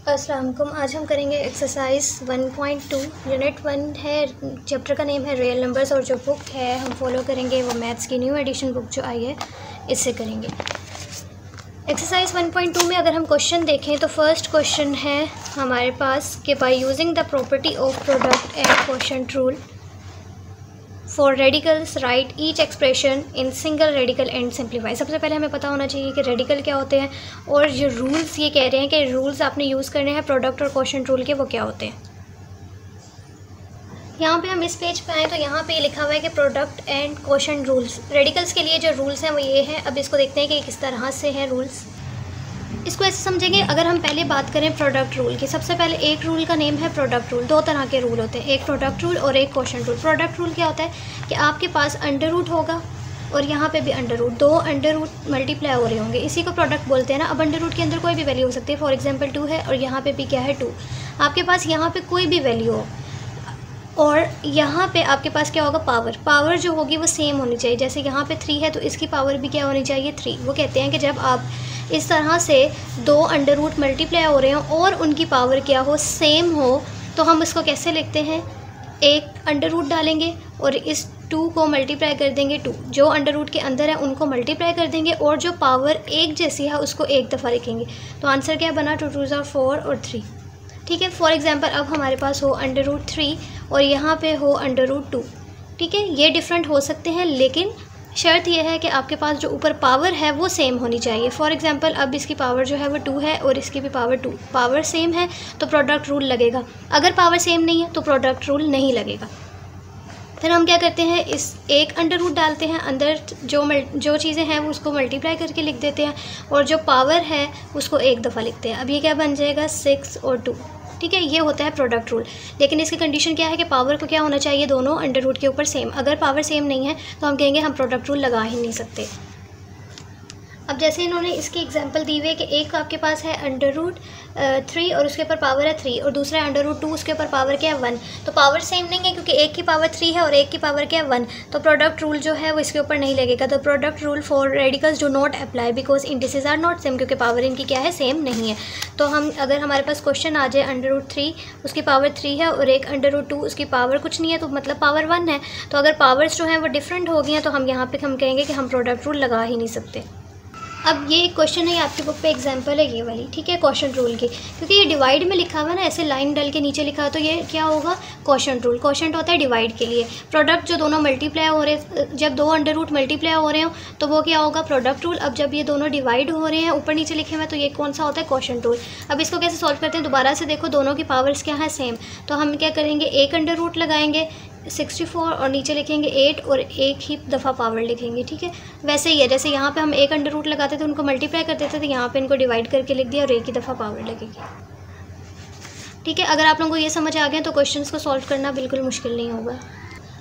अस्सलाम वालेकुम। आज हम करेंगे एक्सरसाइज 1.2 यूनिट 1 है। चैप्टर का नेम है रियल नंबर्स और जो बुक है हम फॉलो करेंगे वो मैथ्स की न्यू एडिशन बुक जो आई है इससे करेंगे। एक्सरसाइज 1.2 में अगर हम क्वेश्चन देखें तो फर्स्ट क्वेश्चन है हमारे पास कि by using the property of product and quotient rule for radicals right each expression in single radical and simplify. सबसे पहले हमें पता होना चाहिए कि रेडिकल क्या होते हैं और जो रूल्स ये कह रहे हैं कि रूल्स आपने यूज़ करने हैं प्रोडक्ट और क्वोशंट रूल के, वो क्या होते हैं। यहाँ पे हम इस पेज पे आए तो यहाँ पे लिखा हुआ है कि product and quotient rules. Radicals के लिए जो रूल्स हैं वो ये हैं। अब इसको देखते हैं कि किस तरह से हैं रूल्स। इसको ऐसे समझेंगे, अगर हम पहले बात करें प्रोडक्ट रूल की, सबसे पहले एक रूल का नेम है प्रोडक्ट रूल। दो तरह के रूल होते हैं, एक प्रोडक्ट रूल और एक क्वोशंट रूल। प्रोडक्ट रूल क्या होता है कि आपके पास अंडर रूट होगा और यहाँ पे भी अंडर रूट, दो अंडर रूट मल्टीप्लाई हो रहे होंगे, इसी को प्रोडक्ट बोलते हैं ना। अब अंडर रूट के अंदर कोई भी वैल्यू हो सकती है, फॉर एग्जांपल 2 है और यहाँ पे भी क्या है 2। आपके पास यहाँ पे कोई भी वैल्यू हो और यहाँ पे आपके पास क्या होगा, पावर जो होगी वो सेम होनी चाहिए। जैसे यहाँ पे 3 है तो इसकी पावर भी क्या होनी चाहिए 3। वो कहते हैं कि जब आप इस तरह से दो अंडर रूट मल्टीप्लाई हो रहे हो और उनकी पावर क्या हो, सेम हो, तो हम इसको कैसे लिखते हैं, एक अंडर रूट डालेंगे और इस 2 को मल्टीप्लाई कर देंगे 2, जो अंडर रूट के अंदर है उनको मल्टीप्लाई कर देंगे और जो पावर एक जैसी है उसको एक दफ़ा लिखेंगे। तो आंसर क्या बना, 2 2 4 और 3। ठीक है। फॉर एग्जांपल अब हमारे पास हो अंडर रूट 3 और यहाँ पे हो अंडर रूट 2। ठीक है, ये डिफरेंट हो सकते हैं लेकिन शर्त यह है कि आपके पास जो ऊपर पावर है वो सेम होनी चाहिए। फॉर एग्जांपल अब इसकी पावर जो है वो 2 है और इसकी भी पावर 2, पावर सेम है तो प्रोडक्ट रूल लगेगा। अगर पावर सेम नहीं है तो प्रोडक्ट रूल नहीं लगेगा। फिर हम क्या करते हैं, इस एक अंडर रूट डालते हैं, अंदर जो चीज़ें हैं वो उसको मल्टीप्लाई करके लिख देते हैं और जो पावर है उसको एक दफ़ा लिखते हैं। अब ये क्या बन जाएगा 6 और 2। ठीक है, ये होता है प्रोडक्ट रूल। लेकिन इसकी कंडीशन क्या है कि पावर को क्या होना चाहिए, दोनों अंडर रूट के ऊपर सेम। अगर पावर सेम नहीं है तो हम कहेंगे हम प्रोडक्ट रूल लगा ही नहीं सकते। अब जैसे इन्होंने इसकी एग्जांपल दी हुई है कि एक आपके पास है अंडर रूट 3 और उसके ऊपर पावर है 3 और दूसरा अंडर रूट 2 उसके ऊपर पावर क्या है 1। तो पावर सेम नहीं है क्योंकि एक की पावर 3 है और एक की पावर क्या है 1, तो प्रोडक्ट रूल जो है वो इसके ऊपर नहीं लगेगा। तो product rule for radicals do not apply because indices are not same, क्योंकि पावर इनकी क्या है, सेम नहीं है। तो हम अगर हमारे पास क्वेश्चन आ जाए अंडर रूट 3 उसकी पावर 3 है और एक अंडर रूट 2 उसकी पावर कुछ नहीं है, तो मतलब पावर 1 है। तो अगर पावर्स जो हैं वो डिफरेंट हो गई हैं तो हम यहाँ पे हम कहेंगे कि हम प्रोडक्ट रूल लगा ही नहीं सकते। अब ये एक क्वेश्चन है आपकी बुक पे, एग्जांपल है ये वाली। ठीक है, क्वोशंट रूल की, क्योंकि ये डिवाइड में लिखा हुआ है ना, ऐसे लाइन डल के नीचे लिखा है, तो ये क्या होगा, क्वोशंट रूल। क्वोशंट होता है डिवाइड के लिए। प्रोडक्ट जो दोनों मल्टीप्लाई हो रहे, जब दो अंडर रूट मल्टीप्लाई हो रहे हो तो वो क्या होगा, प्रोडक्ट रूल। अब जब ये दोनों डिवाइड हो रहे हैं, ऊपर नीचे लिखे हुए हैं, तो ये कौन सा होता है, क्वोशंट रूल। अब इसको कैसे सॉल्व करते हैं, दोबारा से देखो, दोनों की पावर्स क्या है, सेम। तो हम क्या करेंगे, एक अंडर रूट लगाएंगे 64 और नीचे लिखेंगे 8 और एक ही दफ़ा पावर लिखेंगे। ठीक है, वैसे ही है जैसे यहाँ पे हम एक अंडर रूट लगाते थे उनको मल्टीप्लाई करते थे, तो यहाँ पे इनको डिवाइड करके लिख दिया और एक ही दफ़ा पावर लगेगी। ठीक है, अगर आप लोगों को ये समझ आ गया तो क्वेश्चंस को सॉल्व करना बिल्कुल मुश्किल नहीं होगा।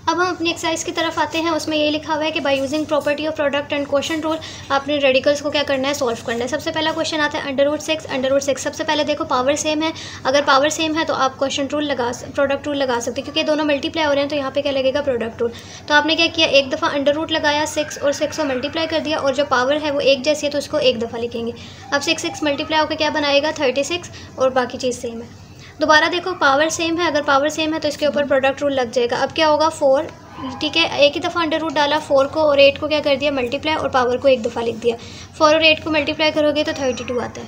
अब हम अपनी एक्सरसाइज की तरफ आते हैं। उसमें ये लिखा हुआ है कि by using property of product and quotient rule आपने रेडिकल्स को क्या करना है, सॉल्व करना है। सबसे पहला क्वेश्चन आता है अंडर रूट 6। सबसे पहले देखो पावर सेम है, अगर पावर सेम है तो आप क्वोशंट रूल प्रोडक्ट रूल लगा सकते हैं, क्योंकि दोनों मल्टीप्लाई हो रहे हैं तो यहाँ पे क्या लगेगा, प्रोडक्ट रूल। तो आपने क्या किया, एक दफ़ा अंडर रूट लगाया 6 और 6 को मल्टीप्लाई कर दिया और जो पावर है वो एक जैसी है तो उसको एक दफ़ा लिखेंगे। अब 6 मल्टीप्लाई होकर क्या बनाएगा 36 और बाकी चीज़ सेम है। दोबारा देखो पावर सेम है, अगर पावर सेम है तो इसके ऊपर प्रोडक्ट रूल लग जाएगा। अब क्या होगा 4। ठीक है, एक ही दफ़ा अंडर रूट डाला 4 को और 8 को क्या कर दिया, मल्टीप्लाई और पावर को एक दफ़ा लिख दिया। 4 और 8 को मल्टीप्लाई करोगे तो 32 आता है।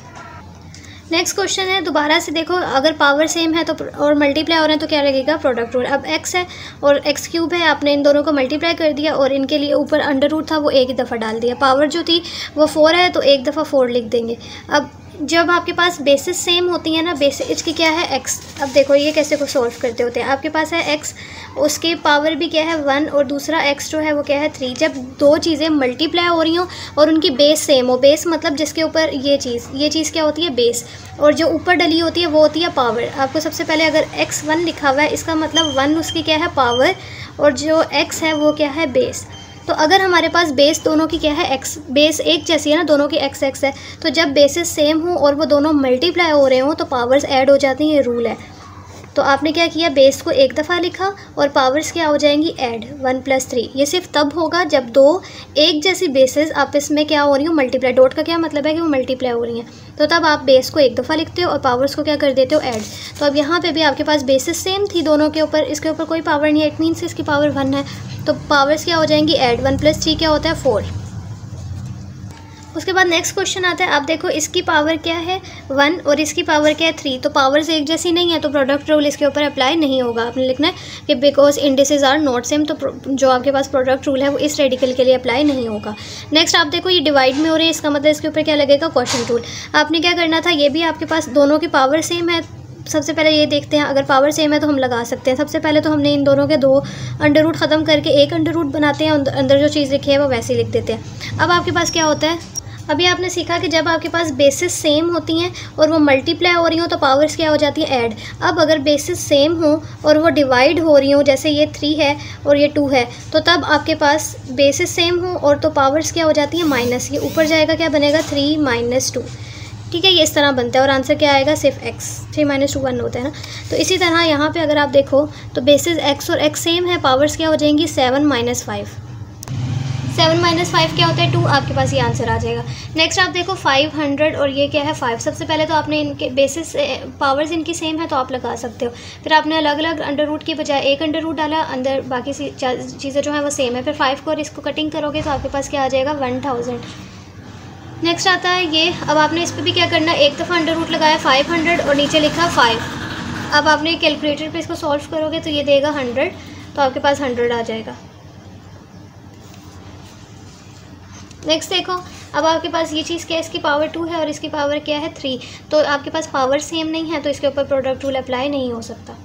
नेक्स्ट क्वेश्चन है, दोबारा से देखो, अगर पावर सेम है तो और मल्टीप्लाई हो रहे हैं तो क्या लगेगा, प्रोडक्ट रूल। अब x है और x³ है, आपने इन दोनों को मल्टीप्लाई कर दिया और इनके लिए ऊपर अंडर रूट था वो एक ही दफ़ा डाल दिया। पावर जो थी वो 4 है तो एक दफ़ा 4 लिख देंगे। अब जब आपके पास बेसिस सेम होती है ना, बेसिस इसकी क्या है x। अब देखो ये कैसे को सॉल्व करते होते हैं, आपके पास है x, उसकी पावर भी क्या है 1 और दूसरा x जो है वो क्या है 3। जब दो चीज़ें मल्टीप्लाई हो रही हों और उनकी बेस सेम हो, बेस मतलब जिसके ऊपर ये चीज़ क्या होती है, बेस, और जो ऊपर डली होती है वो होती है पावर। आपको सबसे पहले अगर x1 लिखा हुआ है इसका मतलब 1 उसकी क्या है, पावर, और जो x है वो क्या है, बेस। तो अगर हमारे पास बेस दोनों की क्या है, x, बेस एक जैसी है ना, दोनों की x है, तो जब बेसिस सेम हो और वो दोनों मल्टीप्लाई हो रहे हों तो पावर्स ऐड हो जाती हैं, ये रूल है। तो आपने क्या किया, बेस को एक दफ़ा लिखा और पावर्स क्या हो जाएंगी, ऐड 1 + 3। ये सिर्फ तब होगा जब दो एक जैसी बेसेस आपस में क्या हो रही हो, मल्टीप्लाई। डॉट का क्या मतलब है कि वो मल्टीप्लाई हो रही हैं, तो तब आप बेस को एक दफ़ा लिखते हो और पावर्स को क्या कर देते हो, ऐड। तो अब यहाँ पे भी आपके पास बेसिस सेम थी दोनों के ऊपर, इसके ऊपर कोई पावर नहीं है, इट मीन्स इसकी पावर 1 है, तो पावर्स क्या हो जाएंगी, ऐड। 1 + 3 क्या होता है, 4। उसके बाद नेक्स्ट क्वेश्चन आता है, आप देखो इसकी पावर क्या है 1 और इसकी पावर क्या है 3, तो पावर्स एक जैसी नहीं है, तो प्रोडक्ट रूल इसके ऊपर अप्लाई नहीं होगा। आपने लिखना है कि because indices are not same, तो जो आपके पास प्रोडक्ट रूल है वो इस रेडिकल के लिए अप्लाई नहीं होगा। नेक्स्ट आप देखो ये डिवाइड में हो रही है, इसका मतलब इसके ऊपर क्या लगेगा, क्वोशंट रूल। आपने क्या करना था, ये भी आपके पास दोनों की पावर सेम है, सबसे पहले ये देखते हैं, अगर पावर सेम है तो हम लगा सकते हैं। सबसे पहले तो हमने इन दोनों के 2 अंडर रूट ख़त्म करके एक अंडर रूट बनाते हैं, अंदर जो चीज़ लिखी है वो वैसे ही लिख देते हैं। अब आपके पास क्या होता है, अभी आपने सीखा कि जब आपके पास बेसिस सेम होती हैं और वो मल्टीप्लाई हो रही हो तो पावर्स क्या हो जाती हैं, ऐड। अब अगर बेसिस सेम हो और वो डिवाइड हो रही हो, जैसे ये 3 है और ये 2 है, तो तब आपके पास बेसिस सेम हो और तो पावर्स क्या हो जाती हैं, माइनस। ये ऊपर जाएगा, क्या बनेगा, 3 - 2। ठीक है, ये इस तरह बनता है और आंसर क्या आएगा, सिर्फ x। 3 - 2 1 होता है ना। तो इसी तरह यहाँ पे अगर आप देखो तो बेसिस x और x सेम है, पावर्स क्या हो जाएंगी, 7 - 5। 7 - 5 क्या होता है, 2। आपके पास ये आंसर आ जाएगा। नेक्स्ट आप देखो 500 और ये क्या है, 5। सबसे पहले तो आपने इनके बेसिस पावर्स इनकी सेम है तो आप लगा सकते हो। फिर आपने अलग अलग अंडर रूट की बजाय एक अंडर रूट डाला, अंदर बाकी चीज़ें जो है वो सेम है। फिर 5 को और इसको कटिंग करोगे तो आपके पास क्या आ जाएगा, 1000। नेक्स्ट आता है ये, अब आपने इस पर भी क्या करना, एक दफ़ा अंडर रूट लगाया 500 और नीचे लिखा 5। अब आपने कैलकुलेटर पे इसको सॉल्व करोगे तो ये देगा 100, तो आपके पास 100 आ जाएगा। नेक्स्ट देखो, अब आपके पास ये चीज़ क्या है, इसकी पावर 2 है और इसकी पावर क्या है, 3, तो आपके पास पावर सेम नहीं है तो इसके ऊपर प्रोडक्ट रूल अप्लाई नहीं हो सकता।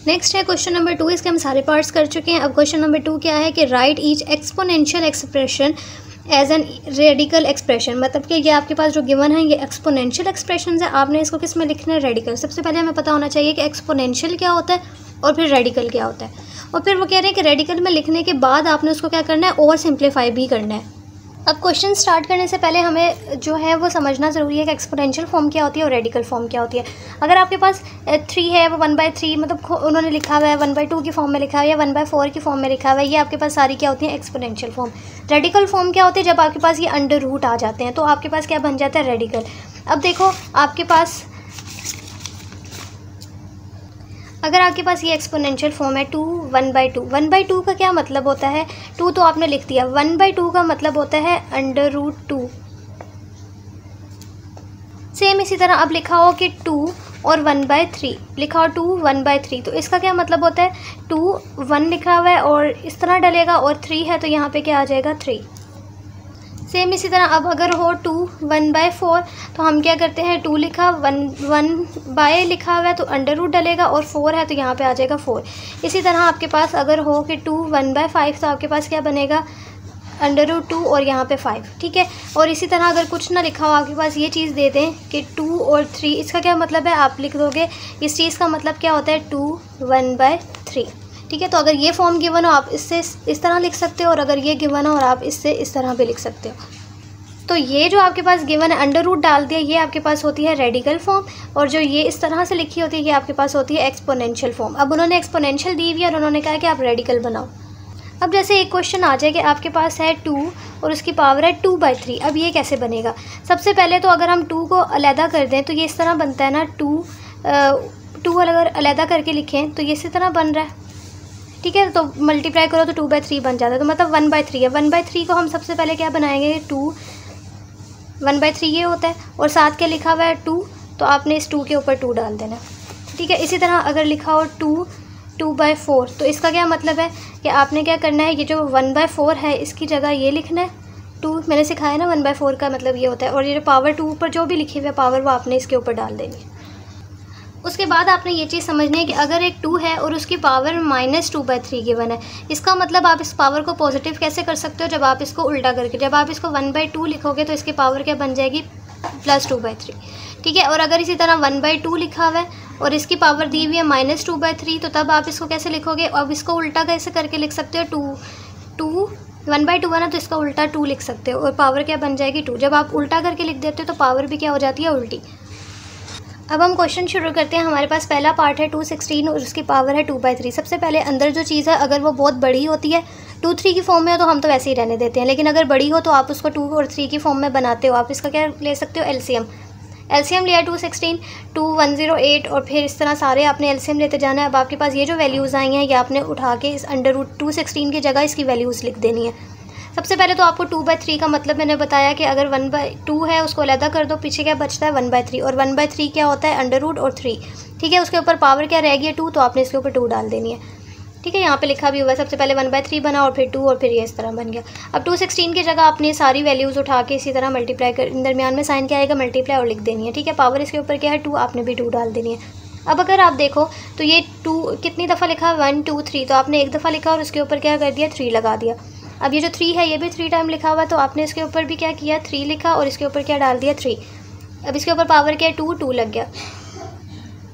नेक्स्ट है क्वेश्चन नंबर 2, इसके हम सारे पार्ट्स कर चुके हैं। अब क्वेश्चन नंबर 2 क्या है कि write each exponential expression as an radical expression. मतलब कि ये आपके पास जो गिवन है ये एक्सपोनेंशियल एक्सप्रेशन है, आपने इसको किस में लिखना है, रेडिकल। सबसे पहले हमें पता होना चाहिए कि एक्सपोनेंशियल क्या होता है और फिर रेडिकल क्या होता है, और फिर वो कह रहे हैं कि रेडिकल में लिखने के बाद आपने उसको क्या करना है, और सिंप्लीफाई भी करना है। अब क्वेश्चन स्टार्ट करने से पहले हमें जो है वो समझना ज़रूरी है कि एक्सपोनेंशियल फॉर्म क्या होती है और रेडिकल फॉर्म क्या होती है। अगर आपके पास 3 है, वो 1/3 मतलब उन्होंने लिखा हुआ है 1/2 की फॉर्म में लिखा हुआ है या 1/4 की फॉर्म में लिखा हुआ है, ये आपके पास सारी क्या होती है, एक्सपोनेंशियल फॉर्म। रेडिकल फॉर्म क्या होती है, जब आपके पास ये अंडर रूट आ जाते हैं तो आपके पास क्या बन जाता है, रेडिकल। अब देखो आपके पास, अगर आपके पास ये एक्सपोनेंशियल फॉर्म है 2 1/2, 1/2 का क्या मतलब होता है, 2 तो आपने लिख दिया, 1/2 का मतलब होता है √2। सेम इसी तरह अब लिखा हो कि 2 और 1/3, लिखा हो 2 1/3, तो इसका क्या मतलब होता है, 2 1 लिखा हुआ है और इस तरह डलेगा और 3 है तो यहाँ पे क्या आ जाएगा, 3। सेम इसी तरह अब अगर हो 2 1/4 तो हम क्या करते हैं, 2 लिखा 1 लिखा हुआ है तो अंडर रूट डलेगा और 4 है तो यहाँ पे आ जाएगा 4। इसी तरह आपके पास अगर हो कि 2 1/5 तो आपके पास क्या बनेगा, √2 और यहाँ पे 5। ठीक है, और इसी तरह अगर कुछ ना लिखा हो आपके पास, ये चीज़ दे दें कि 2 और 3, इसका क्या मतलब है, आप लिख दोगे इस चीज़ का मतलब क्या होता है, 2 1/3। ठीक है, तो अगर ये फॉर्म गिवन हो आप इससे इस तरह लिख सकते हो, और अगर ये गिवन हो और आप इससे इस तरह भी लिख सकते हो। तो ये जो आपके पास गिवन है अंडर रूट डाल दिया, ये आपके पास होती है रेडिकल फॉर्म, और जो ये इस तरह से लिखी होती है ये आपके पास होती है एक्सपोनेंशियल फॉर्म। अब उन्होंने एक्सपोनेंशियल दी हुई है और उन्होंने कहा कि आप रेडिकल बनाओ। अब जैसे एक क्वेश्चन आ जाए कि आपके पास है 2 और उसकी पावर है 2/3, अब ये कैसे बनेगा। सबसे पहले तो अगर हम 2 को अलहदा कर दें तो ये इस तरह बनता है ना, 2 अगर अलहदा करके लिखें तो ये इसी तरह बन रहा है। ठीक है, तो मल्टीप्लाई करो तो 2/3 बन जाता है, तो मतलब 1/3 है। 1/3 को हम सबसे पहले क्या बनाएंगे, 2 1/3 ये होता है और साथ के लिखा हुआ है 2, तो आपने इस 2 के ऊपर 2 डाल देना। ठीक है, इसी तरह अगर लिखा हो 2/4 तो इसका क्या मतलब है कि आपने क्या करना है, ये जो 1/4 है इसकी जगह ये लिखना है 2। मैंने सिखाया ना 1/4 का मतलब ये होता है, और ये जो पावर 2 पर जो भी लिखी हुई है पावर वो आपने इसके ऊपर डाल देनी है। उसके बाद आपने ये चीज़ समझनी है कि अगर एक 2 है और उसकी पावर -2/3 गिवन है, इसका मतलब आप इस पावर को पॉजिटिव कैसे कर सकते हो, जब आप इसको उल्टा करके, जब आप इसको 1/2 लिखोगे तो इसकी पावर क्या बन जाएगी, +2/3। ठीक है, और अगर इसी तरह 1/2 लिखा हुआ है और इसकी पावर दी हुई है -2/3, तो तब आप इसको कैसे लिखोगे, अब इसको उल्टा कैसे करके लिख सकते हो, 2 1/2 है ना तो इसका उल्टा 2 लिख सकते हो और पावर क्या बन जाएगी 2। जब आप उल्टा करके लिख देते हो तो पावर भी क्या हो जाती है, उल्टी। अब हम क्वेश्चन शुरू करते हैं। हमारे पास पहला पार्ट है 216 और उसकी पावर है 2/3। सबसे पहले अंदर जो चीज़ है अगर वो बहुत बड़ी होती है 2, 3 की फॉर्म में हो तो हम तो वैसे ही रहने देते हैं, लेकिन अगर बड़ी हो तो आप उसको 2 और 3 की फॉर्म में बनाते हो। आप इसका क्या ले सकते हो, एलसीएम। एलसीएम लिया 216, 2108 और फिर इस तरह सारे आपने एलसीएम लेते जाना है। अब आपके पास ये जो वैल्यूज़ आई हैं ये आपने उठा के इस √216 की जगह इसकी वैल्यूज़ लिख देनी है। सबसे पहले तो आपको 2/3 का मतलब मैंने बताया कि अगर 1/2 है उसको अलग कर दो, पीछे क्या बचता है 1/3, और 1/3 क्या होता है √ और 3। ठीक है, उसके ऊपर पावर क्या रहेगी 2, तो आपने इसके ऊपर 2 डाल देनी है। ठीक है, यहाँ पे लिखा भी हुआ है, सबसे पहले 1/3 बना और फिर 2 और फिर ये इस तरह बन गया। अब 216 की जगह आपने सारी वैल्यूज़ उठा के इसी तरह मल्टीप्लाई कर, दरमियान में साइन क्या आएगा मल्टीप्लाई और लिख देनी है। ठीक है, पावर इसके ऊपर क्या है 2, आपने भी 2 डाल देनी है। अब अगर आप देखो तो ये 2 कितनी दफ़ा लिखा 1 2 3, तो आपने एक दफ़ा लिखा और उसके ऊपर क्या कर दिया 3 लगा दिया। अब ये जो 3 है ये भी 3 टाइम लिखा हुआ है, तो आपने इसके ऊपर भी क्या किया 3 लिखा और इसके ऊपर क्या डाल दिया 3। अब इसके ऊपर पावर क्या है 2 लग गया।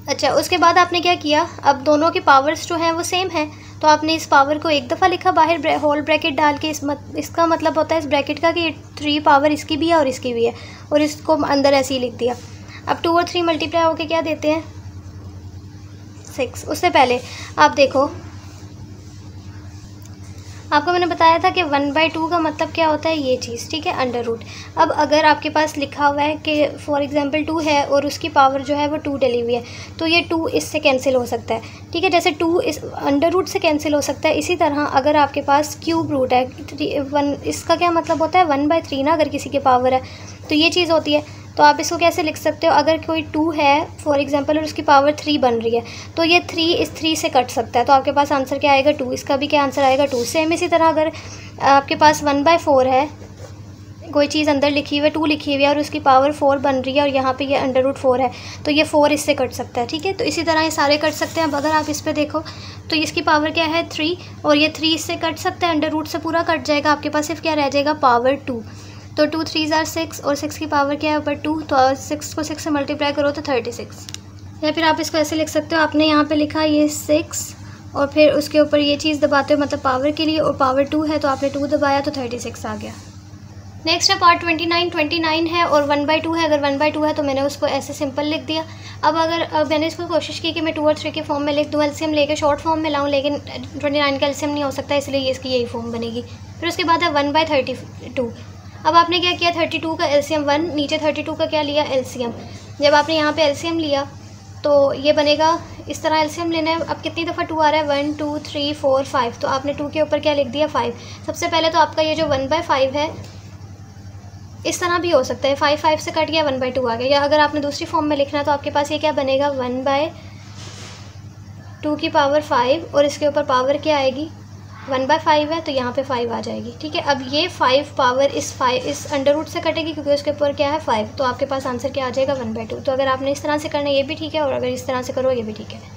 अच्छा, उसके बाद आपने क्या किया, अब दोनों की पावर्स जो हैं वो सेम है, तो आपने इस पावर को एक दफ़ा लिखा बाहर होल ब्रैकेट डाल के। इसका मतलब होता है इस ब्रैकेट का कि 3 पावर इसकी भी है और इसकी भी है, और इसको अंदर ऐसे ही लिख दिया। अब 2 और 3 मल्टीप्लाई होके क्या देते हैं 6। उससे पहले आप देखो, आपको मैंने बताया था कि 1/2 का मतलब क्या होता है ये चीज़। ठीक है, √। अब अगर आपके पास लिखा हुआ है कि फॉर एग्जांपल 2 है और उसकी पावर जो है वो 2 डली हुई है, तो ये 2 इससे कैंसिल हो सकता है। ठीक है, जैसे 2 इस √ से कैंसिल हो सकता है, इसी तरह अगर आपके पास क्यूब रूट है 1, इसका क्या मतलब होता है 1/3 ना, अगर किसी की पावर है तो ये चीज़ होती है। तो आप इसको कैसे लिख सकते हो, अगर कोई 2 है फॉर एग्जांपल और उसकी पावर 3 बन रही है, तो ये 3 इस 3 से कट सकता है, तो आपके पास आंसर क्या आएगा 2। इसका भी क्या आंसर आएगा 2। सेम इसी तरह अगर आपके पास 1/4 है, कोई चीज़ अंदर लिखी हुई है 2 लिखी हुई है और उसकी पावर 4 बन रही है और यहाँ पे ये √4 है, तो ये 4 इससे कट सकता है। ठीक है, तो इसी तरह ये सारे कट सकते हैं। अब अगर आप इस पर देखो तो इसकी पावर क्या है 3 और ये 3 इससे कट सकता है, √ से पूरा कट जाएगा, आपके पास सिर्फ क्या रह जाएगा पावर 2। तो 2 3 are 6 और 6 की पावर क्या है ऊपर 2, तो 6 को 6 से मल्टीप्लाई करो तो 36। या फिर आप इसको ऐसे लिख सकते हो, आपने यहाँ पे लिखा ये 6 और फिर उसके ऊपर ये चीज़ दबाते हो मतलब पावर के लिए, और पावर 2 है तो आपने 2 दबाया तो 36 आ गया। नेक्स्ट है पार्ट 29 है और 1/2 है। अगर 1/2 है तो मैंने उसको ऐसे सिंपल लिख दिया। अब अगर मैंने इसको कोशिश की कि मैं 2 और 3 के फॉर्म में लिख दूँ, एलसीएम लेके शॉर्ट फॉर्म में लाऊं, लेकिन 29 का एलसीएम नहीं हो सकता, इसलिए इसकी यही फॉर्म बनेगी। फिर उसके बाद है 1/32। अब आपने क्या किया 32 का एलसीएम 1, नीचे 32 का क्या लिया एलसीएम। जब आपने यहाँ पे एलसीएम लिया तो ये बनेगा इस तरह, एलसीएम लेना है। अब कितनी दफ़ा 2 आ रहा है 1 2 3 4 5, तो आपने 2 के ऊपर क्या लिख दिया 5। सबसे पहले तो आपका ये जो 1/5 है इस तरह भी हो सकता है, 5 से कट गया 1/2 आ गया। या अगर आपने दूसरी फॉर्म में लिखना है तो आपके पास ये क्या बनेगा 1/2 की पावर 5 और इसके ऊपर पावर क्या आएगी 1/5 है, तो यहाँ पे 5 आ जाएगी। ठीक है, अब ये 5 पावर इस √ से कटेगी क्योंकि उसके ऊपर क्या है 5, तो आपके पास आंसर क्या आ जाएगा 1/2। तो अगर आपने इस तरह से करना ये भी ठीक है और अगर इस तरह से करो ये भी ठीक है।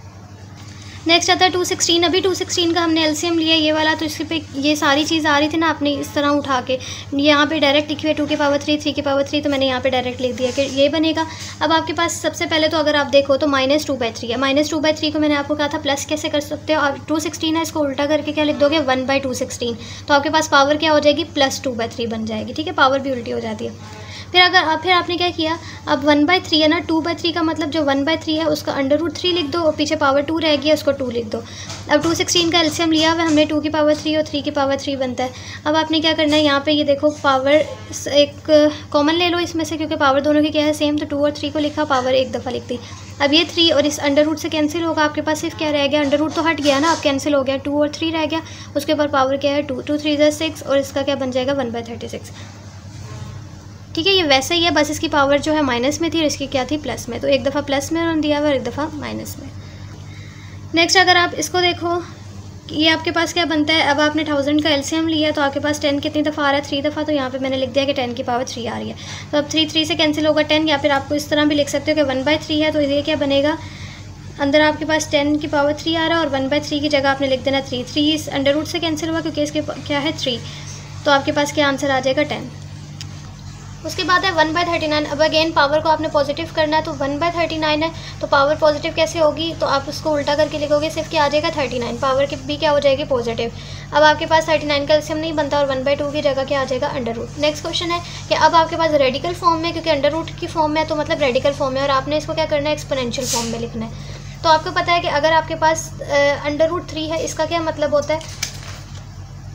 नेक्स्ट आता है 216। अभी 216 का हमने एलसीएम लिया ये वाला, तो इसके पे ये सारी चीज़ आ रही थी ना, आपने इस तरह उठा के यहाँ पे डायरेक्ट लिखी हुई 2 की पावर 3 3 की पावर 3, तो मैंने यहाँ पे डायरेक्ट लिख दिया कि ये बनेगा। अब आपके पास सबसे पहले तो अगर आप देखो तो -2/3 है। -2/3 को मैंने आपको कहा था प्लस कैसे कर सकते हो, आप 216 है इसको उल्टा करके क्या लिख दोगे 1/216, तो आपके पास पावर क्या हो जाएगी +2/3 बन जाएगी। ठीक है, पावर भी उल्टी हो जाती है। फिर आपने क्या किया, अब 1/3 है ना, 2/3 का मतलब जो 1/3 है उसका √3 लिख दो और पीछे पावर 2 रह गया उसको 2 लिख दो। अब 216 का एलसीएम लिया हुआ हमने, 2 की पावर 3 और 3 की पावर 3 बनता है। अब आपने क्या करना है, यहाँ पे ये देखो पावर एक कॉमन ले लो इसमें से, क्योंकि पावर दोनों की क्या है सेम, तो 2 और 3 को लिखा, पावर एक दफ़ा लिख दी। अब ये 3 और इस √ से कैंसिल होगा, आपके पास सिर्फ क्या रह गया √ तो हट गया ना, अब कैंसिल हो गया, 2 और 3 रह गया, उसके ऊपर पावर क्या है 2 2 3 are 6 और इसका क्या बन जाएगा 1/36। ठीक है, ये वैसे ही है, बस इसकी पावर जो है माइनस में थी और इसकी क्या थी प्लस में, तो एक दफ़ा प्लस में उन्होंने दिया हुआ और एक दफ़ा माइनस में। नेक्स्ट अगर आप इसको देखो ये आपके पास क्या बनता है, अब आपने 1000 का एलसीएम लिया तो आपके पास 10 कितनी दफ़ा आ रहा है 3 दफ़ा, तो यहाँ पे मैंने लिख दिया कि 10 की पावर 3 आ रही है। तो अब 3 से कैंसिल होगा 10, या फिर आपको इस तरह भी लिख सकते हो कि 1/3 है, तो ये क्या बनेगा, अंदर आपके पास 10 की पावर 3 आ रहा है और 1/3 की जगह आपने लिख देना 3 इस √ से कैंसिल हुआ क्योंकि इसके क्या है 3, तो आपके पास क्या आंसर आ जाएगा 10। उसके बाद है 1/39। अब अगेन पावर को आपने पॉजिटिव करना है, तो 1/39 है तो पावर पॉजिटिव कैसे होगी, तो आप उसको उल्टा करके लिखोगे, सिर्फ क्या आ जाएगा 39, पावर की भी क्या हो जाएगी पॉजिटिव। अब आपके पास 39 का एलसीएम नहीं बनता और 1/2 की जगह क्या आ जाएगा अंडर रूट। नेक्स्ट क्वेश्चन है कि अब आपके पास रेडिकल फॉर्म में, क्योंकि अंडर रूट की फॉर्म में है तो मतलब रेडिकल फॉर्म में, और आपने इसको क्या करना है एक्सपोनेंशियल फॉर्म में लिखना है। तो आपको पता है कि अगर आपके पास अंडर रूट 3 है, इसका क्या मतलब होता है,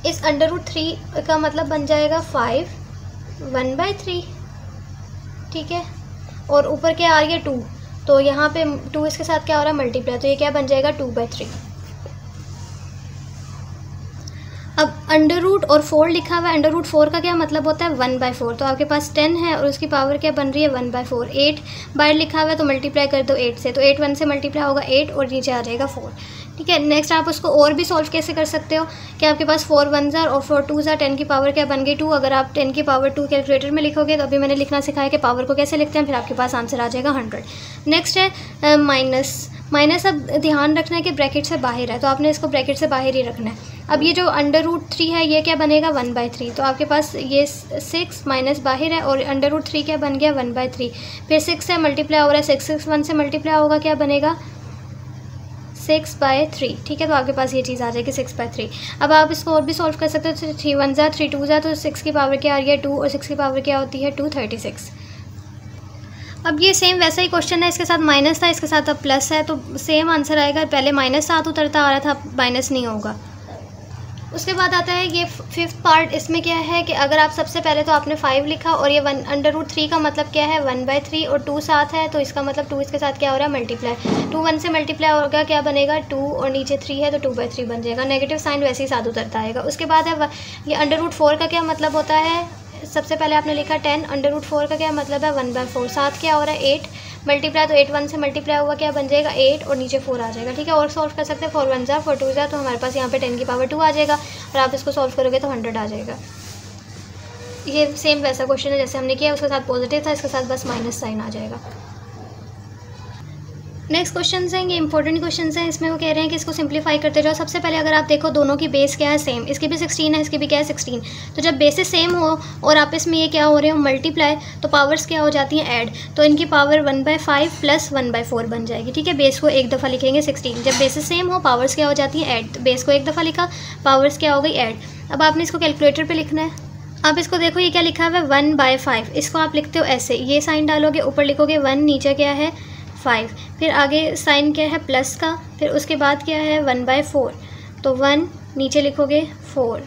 इस अंडर रूट 3 का मतलब बन जाएगा 5 1/3, ठीक है। और ऊपर क्या आ रही है 2, तो यहाँ पे 2 इसके साथ क्या हो रहा है मल्टीप्लाई, तो ये क्या बन जाएगा 2/3। अब अंडर रूट और 4 लिखा हुआ है, अंडर रूट 4 का क्या मतलब होता है 1/4, तो आपके पास 10 है और उसकी पावर क्या बन रही है 1/4। 8 बाहर लिखा हुआ है तो मल्टीप्लाई कर दो 8 से, तो 8 1 से मल्टीप्लाई होगा 8 और नीचे आ जाएगा 4, ठीक है। नेक्स्ट आप उसको और भी सॉल्व कैसे कर सकते हो कि आपके पास 4 1 और 4 2 10 की पावर क्या बन गई 2। अगर आप 10 की पावर 2 कैलकुलेटर में लिखोगे तो अभी मैंने लिखना सिखाया कि पावर को कैसे लिखते हैं, फिर आपके पास आंसर आ जाएगा 100। नेक्स्ट है माइनस। अब ध्यान रखना है कि ब्रैकेट से बाहर है, तो आपने इसको ब्रैकेट से बाहर ही रखना है। अब ये जो अंडर रूट 3 है ये क्या बनेगा 1/3, तो आपके पास ये 6 माइनस बाहर है और अंडर रूट 3 क्या बन गया 1/3। फिर 6 से मल्टीप्लाई हो रहा है, 6 1 से मल्टीप्लाई होगा क्या बनेगा 6/3, ठीक है। तो आपके पास ये चीज़ आ जाएगी 6/3। अब आप इसको और भी सॉल्व कर सकते हो, 3 1 3 2 तो 6 की पावर क्या आ रही है 2 और 6 की पावर क्या होती है 236। अब ये सेम वैसा ही क्वेश्चन है, इसके साथ माइनस था, इसके साथ अब प्लस है, तो सेम आंसर आएगा। पहले माइनस साथ उतरता आ रहा था, अब माइनस नहीं होगा। उसके बाद आता है ये 5th पार्ट। इसमें क्या है कि अगर आप सबसे पहले तो आपने 5 लिखा और ये अंडर रूट 3 का मतलब क्या है 1/3 और 2 साथ है, तो इसका मतलब 2 इसके साथ क्या हो रहा है मल्टीप्लाई। 2 1 से मल्टीप्लाई होगा क्या बनेगा 2 और नीचे 3 है तो 2/3 बन जाएगा। नेगेटिव साइन वैसे ही साथ उतरता आएगा। उसके बाद है ये अंडर रूट 4 का क्या मतलब होता है, सबसे पहले आपने लिखा 10, अंडर रूट 4 का क्या मतलब है 1/4, साथ क्या हो रहा है 8 मल्टीप्लाई, तो 8 1 से मल्टीप्लाई हुआ क्या बन जाएगा 8 और नीचे 4 आ जाएगा, ठीक है। और सॉल्व कर सकते हैं 4 1 4 2 तो हमारे पास यहाँ पे 10 की पावर 2 आ जाएगा और आप इसको सॉल्व करोगे तो 100 आ जाएगा। ये सेम वैसा क्वेश्चन है जैसे हमने किया, उसके साथ पॉजिटिव था, इसके साथ बस माइनस साइन आ जाएगा। नेक्स्ट क्वेश्चन हैं, ये इंपॉर्टेंट क्वेश्चन हैं। इसमें वो कह रहे हैं कि इसको सिंप्लीफाई करते जाओ। सबसे पहले अगर आप देखो दोनों की बेस क्या है सेम, इसकी भी 16 है, इसकी भी क्या है 16, तो जब बेसेस सेम हो और आपस में ये क्या हो रहे हो मल्टीप्लाई, तो पावर्स क्या हो जाती हैं ऐड, तो इनकी पावर 1/5 प्लस 1/4 बन जाएगी, ठीक है। बेस को एक दफ़ा लिखेंगे 16, जब बेसेस सेम हो पावर्स क्या हो जाती हैं ऐड, तो बेस को एक दफ़ा लिखा, पावर्स क्या हो गई ऐड। अब आपने इसको कैलकुलेटर पर लिखना है। आप इसको देखो ये क्या लिखा हुआ है 1/5, इसको आप लिखते हो ऐसे, ये साइन डालोगे, ऊपर लिखोगे 1, नीचे क्या है 5, फिर आगे साइन क्या है प्लस का, फिर उसके बाद क्या है 1/4, तो 1 नीचे लिखोगे 4,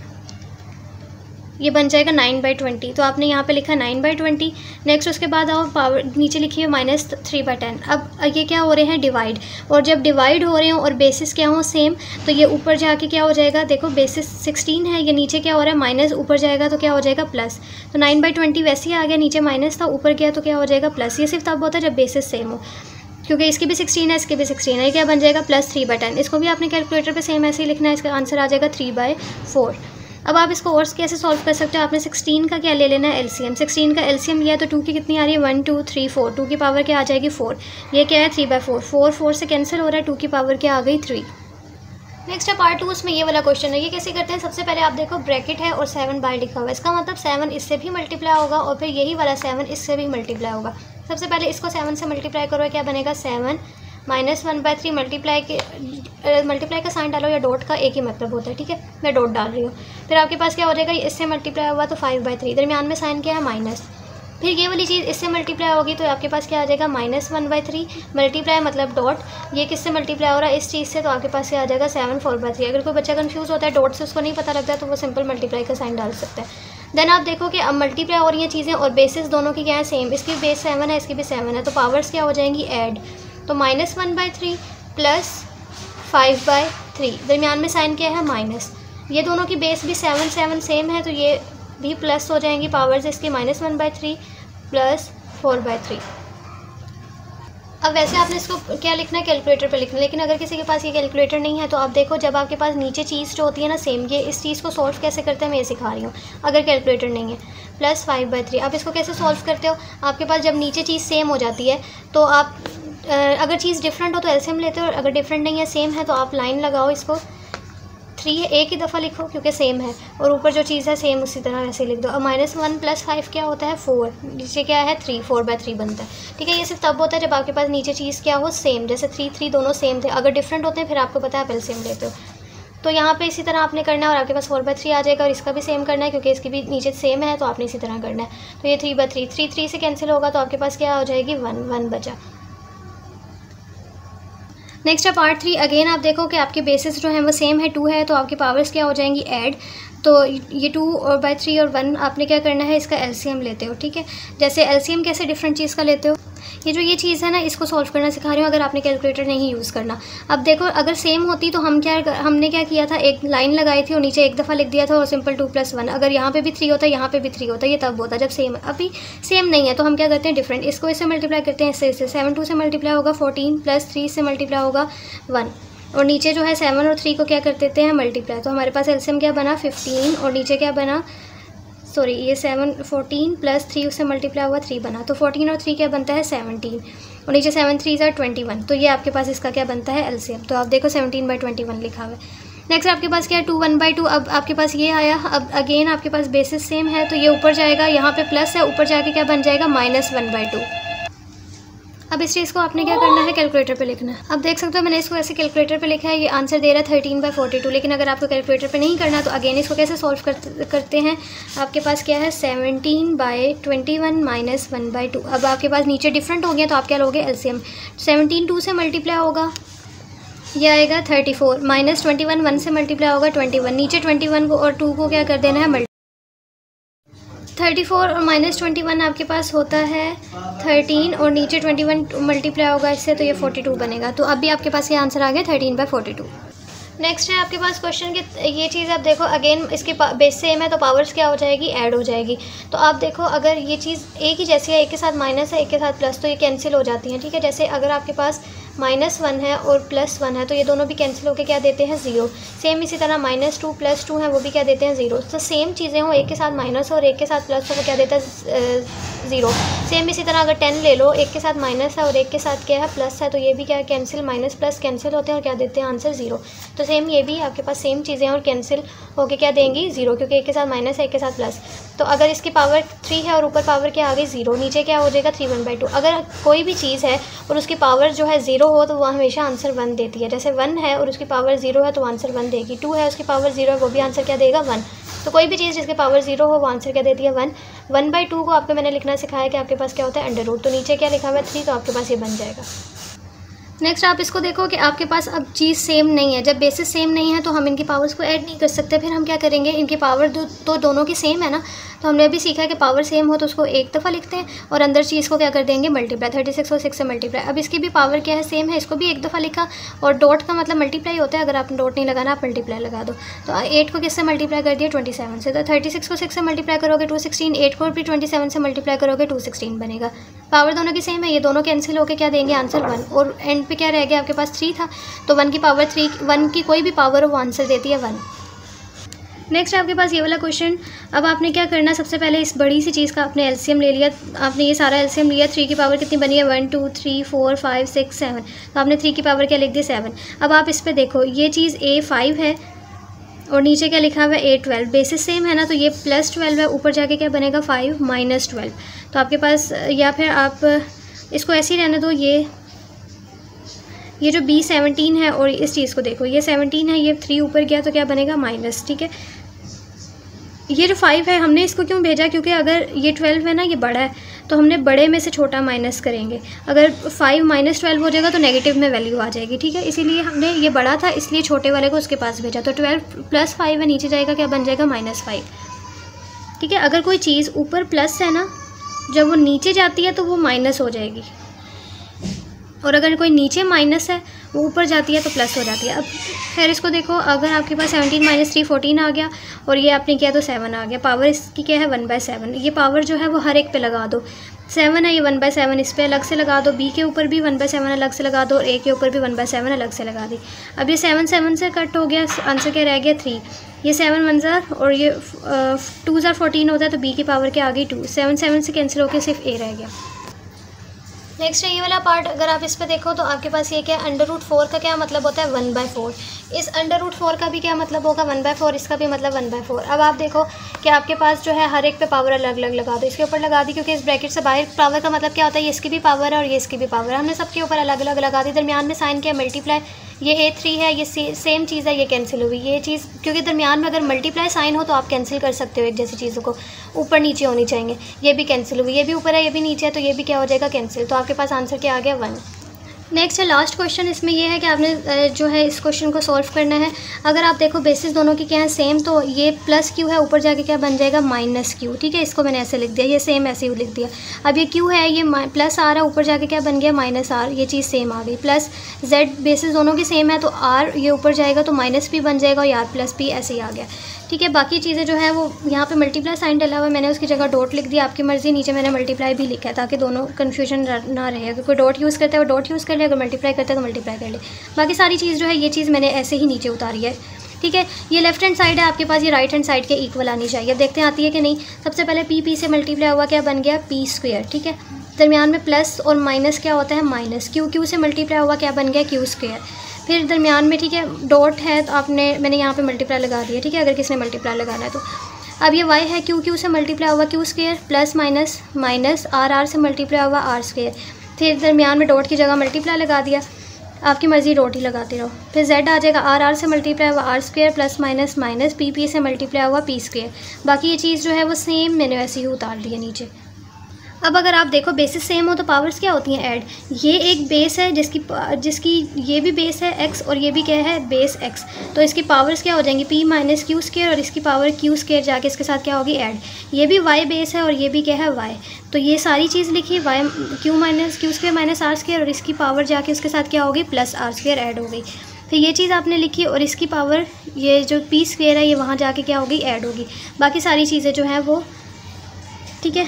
ये बन जाएगा 9/20, तो आपने यहाँ पे लिखा 9/20। नेक्स्ट उसके बाद आओ पावर नीचे लिखिए -3/10। अब ये क्या हो रहे हैं डिवाइड, और जब डिवाइड हो रहे हो और बेसिस क्या हो सेम, तो ये ऊपर जाके क्या हो जाएगा, देखो बेसिस 16 है, ये नीचे क्या हो रहा है माइनस, ऊपर जाएगा तो क्या हो जाएगा प्लस, तो 9/20 वैसे ही आ गया, नीचे माइनस था ऊपर गया तो क्या हो जाएगा प्लस। ये सिर्फ तब होता है जब बेसिस सेम हो, क्योंकि इसकी भी 16 है इसकी भी 16 है, क्या बन जाएगा +3/10। इसको भी आपने कैलकुलेटर पे सेम ऐसे ही लिखना है, इसका आंसर आ जाएगा 3/4। अब आप इसको और कैसे सॉल्व कर सकते हो, आपने 16 का क्या ले लेना है एलसीएम, 16 का एलसीएम लिया तो 2 की कितनी आ रही है 1 2 3 4, 2 की पावर क्या आ जाएगी 4, ये क्या है 3/4, 4 4 से कैंसिल हो रहा है, 2 की पावर क्या आ गई 3। नेक्स्ट है पार्ट 2, उसमें ये वाला क्वेश्चन है। ये कैसे करते हैं, सबसे पहले आप देखो ब्रैकेट है और 7 बाहर लिखा हुआ है, इसका मतलब 7 इससे भी मल्टीप्लाई होगा और फिर यही वाला 7 इससे भी मल्टीप्लाई होगा। सबसे पहले इसको 7 से मल्टीप्लाई करो, क्या बनेगा 7 -1/3, मल्टीप्लाई का साइन डालो या डॉट का एक ही मतलब होता है, ठीक है, मैं डॉट डाल रही हूँ। फिर आपके पास क्या हो जाएगा, इससे मल्टीप्लाई हुआ तो 5/3, दरमियान में साइन क्या है माइनस, फिर ये वाली चीज़ इससे मल्टीप्लाई होगी तो आपके पास क्या आ जाएगा -1/3, मल्टीप्लाई मतलब डॉट, ये किससे मल्टीप्लाई हो रहा है इस चीज़ से, तो आपके पास क्या आ जाएगा 7 4/3। अगर कोई बच्चा कंफ्यूज होता है डॉट से, उसको नहीं पता लगता है, तो वो सिंपल मल्टीप्लाई का साइन डाल सकता है। देन आप देखो कि अब मल्टीप्लाई हो रही हैं चीज़ें और बेसिस दोनों की क्या है सेम, इसकी बेस 7 है इसकी भी 7 है, तो पावर्स क्या हो जाएंगी ऐड, तो -1/3 प्लस 5/3, दरमियान में साइन क्या है माइनस, ये दोनों की बेस भी 7 7 सेम है तो ये भी प्लस हो जाएंगी, पावर्स इसकी -1/3 प्लस 4/3। अब वैसे आपने इसको क्या लिखना है कैलकुलेटर पे लिखना है, लेकिन अगर किसी के पास ये कैलकुलेटर नहीं है तो आप देखो जब आपके पास नीचे चीज़ जो होती है ना सेम, ये इस चीज़ को सॉल्व कैसे करते हैं मैं ये सिखा रही हूँ। अगर कैलकुलेटर नहीं है प्लस 5/3, आप इसको कैसे सॉल्व करते हो, आपके पास जब नीचे चीज़ सेम हो जाती है तो आप अगर चीज़ डिफरेंट हो तो एलसीएम लेते हो, और अगर डिफरेंट नहीं है सेम है तो आप लाइन लगाओ इसको 3 है, एक ही दफ़ा लिखो क्योंकि सेम है, और ऊपर जो चीज़ है सेम उसी तरह वैसे लिख दो। अब -1 + 5 क्या होता है 4, नीचे क्या है 3, 4/3 बनता है। ठीक है, ये सिर्फ तब होता है जब आपके पास नीचे चीज़ क्या हो सेम, जैसे 3 3 दोनों सेम थे। अगर डिफरेंट होते हैं फिर आपको पता है आप एलसीएम लेते हो। तो यहाँ पे इसी तरह आपने करना है और आपके पास 4/3 आ जाएगा, और इसका भी सेम करना है क्योंकि इसकी भी नीचे सेम है, तो आपने इसी तरह करना है। तो ये 3/3 3 3 से कैंसिल होगा तो आपके पास क्या हो जाएगी 1 1 बचा। नेक्स्ट है पार्ट 3। अगेन आप देखो कि आपके बेसिस जो हैं वो सेम है, 2 है, तो आपकी पावर्स क्या हो जाएंगी ऐड। तो ये 2/3 और 1 आपने क्या करना है, इसका एलसीएम लेते हो। ठीक है, जैसे एलसीएम कैसे डिफरेंट चीज़ का लेते हो, ये चीज़ है ना, इसको सॉल्व करना सिखा रही हूँ अगर आपने कैलकुलेटर नहीं यूज़ करना। अब देखो अगर सेम होती तो हमने क्या किया था, एक लाइन लगाई थी और नीचे एक दफ़ा लिख दिया था और सिंपल 2 + 1। अगर यहाँ पे भी 3 होता, यहाँ पे भी 3 होता, ये तब होता जब सेम है। अभी सेम नहीं है तो हम क्या करते हैं डिफरेंट, इसको इससे मल्टीप्लाई करते हैं, इससे 7 2 से मल्टीप्लाई होगा 14 + 3 से मल्टीप्लाई होगा 1, और नीचे जो है 7 और 3 को क्या कर देते हैं मल्टीप्लाई। तो हमारे पास एलसीएम क्या बना 15, और नीचे क्या बना, सॉरी ये 14 + 3 उससे मल्टीप्लाई हुआ 3 बना। तो 14 और 3 क्या बनता है 17, और नीचे 7 3 = 21। तो ये आपके पास इसका क्या बनता है एलसीएम। तो आप देखो 17/21 लिखा हुआ है। नेक्स्ट आपके पास क्या है 2 1/2। अब आपके पास ये आया। अब अगेन आपके पास बेसिस सेम है तो ये ऊपर जाएगा, यहाँ पे प्लस है, ऊपर जाके क्या बन जाएगा -1/2। अब इस चीज़ को आपने क्या करना है कैलकुलेटर पे लिखना है। अब देख सकते हो मैंने इसको ऐसे कैलकुलेटर पे लिखा है, ये आंसर दे रहा है 13/42। लेकिन अगर आपको कैलकुलेटर पे नहीं करना तो अगेन इसको कैसे सॉल्व करते हैं, आपके पास क्या है 17/21 - 1/2। अब आपके पास नीचे डिफरेंट हो गया तो आप क्या लोगे एलसीएम। 17 2 से मल्टीप्लाई होगा, ये आएगा 34, -21 1 से मल्टीप्लाई होगा 21, नीचे 21 को और 2 को क्या कर देना है 34 और -21 आपके पास होता है 13, और नीचे 21 मल्टीप्लाई होगा इससे तो ये 42 बनेगा। तो अभी आपके पास ये आंसर आ गया 13/42। नेक्स्ट है आपके पास क्वेश्चन की ये चीज़ आप देखो अगेन इसकी बेस सेम है तो पावर्स क्या हो जाएगी ऐड हो जाएगी। तो आप देखो अगर ये चीज़ एक ही जैसी है, एक के साथ माइनस है एक के साथ प्लस, तो ये कैंसिल हो जाती हैं। ठीक है, जैसे अगर आपके पास -1 है और +1 है तो ये दोनों भी कैंसिल होकर क्या देते हैं 0। सेम इसी तरह -2 + 2 है वो भी क्या देते हैं 0। तो सेम चीज़ें हो, एक के साथ माइनस हो और एक के साथ प्लस हो वो क्या देता है 0। सेम इसी तरह अगर 10 ले लो, एक के साथ माइनस है और एक के साथ क्या है प्लस है, तो ये भी क्या कैंसिल, माइनस प्लस कैंसिल होते हैं और क्या देते हैं आंसर 0। तो सेम ये भी आपके पास सेम चीज़ें और कैंसिल होके क्या देंगी 0, क्योंकि एक के साथ माइनस है एक के साथ प्लस। तो अगर इसकी पावर 3 है और ऊपर पावर क्या आ गई 0, नीचे क्या हो जाएगा 3 1/2। अगर कोई भी चीज़ है और उसकी पावर जो है 0 हो तो वह हमेशा आंसर 1 देती है। जैसे 1 है और उसकी पावर 0 है तो आंसर 1 देगी, 2 है उसकी पावर 0 है वो भी आंसर क्या देगा 1। तो कोई भी चीज़ जिसकी पावर 0 हो वो आंसर क्या देती है 1। 1/2 को आपको मैंने लिखना सिखाया कि आपके पास क्या होता है √। तो नीचे क्या लिखा हुआ है 3, तो आपके पास ये बन जाएगा। नेक्स्ट आप इसको देखो कि आपके पास अब चीज़ सेम नहीं है। जब बेसिस सेम नहीं है तो हम इनकी पावर्स को ऐड नहीं कर सकते। फिर हम क्या करेंगे, इनकी पावर तो दोनों की सेम है ना, तो हमने अभी सीखा है कि पावर सेम हो तो उसको एक दफ़ा लिखते हैं और अंदर चीज़ को क्या कर देंगे मल्टीप्लाई। 36 और 6 से मल्टीप्लाई। अब इसकी भी पावर क्या है सेम है, इसको भी एक दफ़ा लिखा, और डॉट का मतलब मल्टीप्लाई होता है। अगर आप डॉट नहीं लगाना आप मल्टीप्लाई लगा दो। तो 8 को किससे मल्टीप्लाई कर दिया 27 से। तो 36 को 6 से मल्टीप्लाई करोगे 216, 8 को भी 27 से मल्टीप्लाई करोगे 216 बनेगा। पावर दोनों की सेम है, ये दोनों कैंसिल होकर क्या देंगे आंसर 1। और एंड पे क्या रह गया आपके पास 3 था, तो 1 की पावर 3, 1 की कोई भी पावर हो वो आंसर देती है 1। नेक्स्ट आपके पास ये वाला क्वेश्चन। अब आपने क्या करना, सबसे पहले इस बड़ी सी चीज़ का आपने एलसीएम ले लिया। आपने ये सारा एलसीएम लिया। 3 की पावर कितनी बनी है 1 2 3 4 5 6 7। तो आपने 3 की पावर क्या लिख दी 7। अब आप इस पर देखो ये चीज़ A5 है और नीचे क्या लिखा हुआ है A12। बेसिस सेम है ना, तो ये +12 है, ऊपर जाके क्या बनेगा 5 -12। तो आपके पास, या फिर आप इसको ऐसे ही रहने दो। ये जो B17 है और इस चीज़ को देखो, ये 17 है, ये 3 ऊपर गया तो क्या बनेगा माइनस। ठीक है, ये जो 5 है हमने इसको क्यों भेजा, क्योंकि अगर ये 12 है ना, ये बड़ा है, तो हमने बड़े में से छोटा माइनस करेंगे। अगर 5 -12 हो जाएगा तो नेगेटिव में वैल्यू आ जाएगी। ठीक है, इसीलिए हमने ये बड़ा था इसलिए छोटे वाले को उसके पास भेजा। तो 12 + 5 है, नीचे जाएगा क्या बन जाएगा -5। ठीक है, अगर कोई चीज़ ऊपर प्लस है ना, जब वो नीचे जाती है तो वो माइनस हो जाएगी, और अगर कोई नीचे माइनस है वो ऊपर जाती है तो प्लस हो जाती है। अब फिर इसको देखो, अगर आपके पास 17 - 3 14 आ गया और ये आपने किया तो 7 आ गया। पावर इसकी क्या है 1/7। ये पावर जो है वो हर एक पे लगा दो। 7 है, ये 1/7 इस पर अलग से लगा दो। B के ऊपर भी 1/7 अलग से लगा दो और A के ऊपर भी 1/7 अलग से लगा दी। अब ये 7 7 से कट हो गया, आंसर क्या रह गया 3। ये 7 1 ज़ार और ये 2 ज़ार 14 होता है, तो B की पावर क्या आ गई 2। 7 7 से कैंसिल होकर सिर्फ A रह गया। नेक्स्ट है ये वाला पार्ट। अगर आप इस पे देखो तो आपके पास ये क्या है, √4 का क्या मतलब होता है 1/4। इस √4 का भी क्या मतलब होगा 1/4, इसका भी मतलब 1/4। अब आप देखो कि आपके पास जो है हर एक पे पावर अलग अलग लगा दो, इसके ऊपर लगा दी क्योंकि इस ब्रैकेट से बाहर पावर का मतलब क्या होता है, ये इसकी भी पावर है और ये इसकी भी पावर है, हमने सबके ऊपर अलग अलग लगा दी। दरमियान में साइन किया मल्टीप्लाई, ये A3 है, ये सेम चीज़ है, ये कैंसिल हुई ये चीज़, क्योंकि दरमियान में अगर मल्टीप्लाई साइन हो तो आप कैंसिल कर सकते हो एक जैसी चीज़ों को, ऊपर नीचे होनी चाहिए। ये भी कैंसिल हुई, ये भी ऊपर है ये भी नीचे है, तो ये भी क्या हो जाएगा कैंसिल। तो आपके पास आंसर क्या आ गया 1। नेक्स्ट है लास्ट क्वेश्चन। इसमें यह है कि आपने जो है इस क्वेश्चन को सॉल्व करना है। अगर आप देखो बेसिस दोनों की क्या है सेम, तो ये +q है, ऊपर जाके क्या बन जाएगा -q। ठीक है, इसको मैंने ऐसे लिख दिया, ये सेम ऐसे ही लिख दिया। अब ये q है, ये +r है, ऊपर जाके क्या बन गया -r, ये चीज़ सेम आ गई। प्लस z बेसिस दोनों की सेम है, तो r ये ऊपर जाएगा तो -p बन जाएगा और यार +p ऐसे ही आ गया। ठीक है, बाकी चीज़ें जो है वो यहाँ पे मल्टीप्लाई साइन डला हुआ है, मैंने उसकी जगह डॉट लिख दिया, आपकी मर्ज़ी। नीचे मैंने मल्टीप्लाई भी लिखा है ताकि दोनों कन्फ्यूजन ना रहे। अगर कोई डॉट यूज़ करता है वो डॉट यूज़ कर ले, अगर मल्टीप्लाई करता है तो मल्टीप्लाई कर ले। बाकी सारी चीज़ जो है ये चीज़ मैंने ऐसे ही नीचे उतारी है। ठीक है, ये लेफ्ट हैंड साइड है आपके पास, ये राइट हैंड साइड के इक्वल आनी चाहिए। अब देखते हैं आती है कि नहीं। सबसे पहले p से मल्टीप्लाई हुआ क्या बन गया p²। ठीक है, दरमियान में प्लस और माइनस क्या होता है माइनस। q से मल्टीप्लाई हुआ क्या बन गया q²। फिर दरमियान में ठीक है डॉट है, तो मैंने यहाँ पे मल्टीप्लाई लगा दिया। ठीक है, अगर किसने मल्टीप्लाई लगाना है तो। अब ये y है, q से मल्टीप्लाई हुआ q² plus minus minus r से मल्टीप्लाई हुआ r²। फिर दरमियान में डॉट की जगह मल्टीप्लाई लगा दिया, आपकी मर्ज़ी डॉट ही लगाते रहो। फिर z आ जाएगा, r से मल्टीप्लाई हुआ r² plus minus minus p से मल्टीप्लाई हुआ p²। बाकी ये चीज़ जो है वो सेम मैंने वैसे ही उतार दी है नीचे। अब अगर आप देखो बेसिस सेम हो तो पावर्स क्या होती हैं ऐड। ये एक बेस है जिसकी ये भी बेस है x और ये भी क्या है बेस x, तो इसकी पावर्स क्या हो जाएंगी p - q² और इसकी पावर q² जाके इसके साथ क्या होगी ऐड। ये भी y बेस है और ये भी क्या है y, तो ये सारी चीज़ लिखी y q - q² - r² और इसकी पावर जाके उसके साथ क्या होगी +r² ऐड हो गई। फिर ये चीज़ आपने लिखी और इसकी पावर ये जो p² है ये वहाँ जाके क्या होगी ऐड होगी। बाकी सारी चीज़ें जो हैं वो ठीक है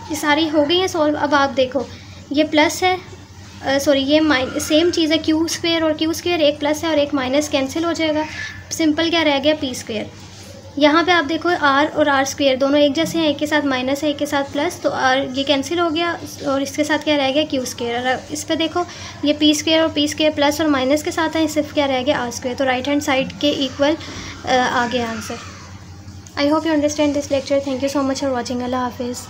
ये सारी हो गई हैं सॉल्व। अब आप देखो ये प्लस है सॉरी ये सेम चीज़ है q² और q², एक प्लस है और एक माइनस, कैंसिल हो जाएगा। सिंपल क्या रह गया p²। यहाँ पे आप देखो r और r² दोनों एक जैसे हैं, एक के साथ माइनस है एक के साथ प्लस, तो r ये कैंसिल हो गया और इसके साथ क्या रह गया q²। और इस पर देखो ये p² और p² प्लस और माइनस के साथ है, सिर्फ क्या रह गया r²। तो राइट हैंड साइड के इक्वल आ गया answer. I hope you understand this lecture. Thank you so much for watching. अल्लाह हाफिज़।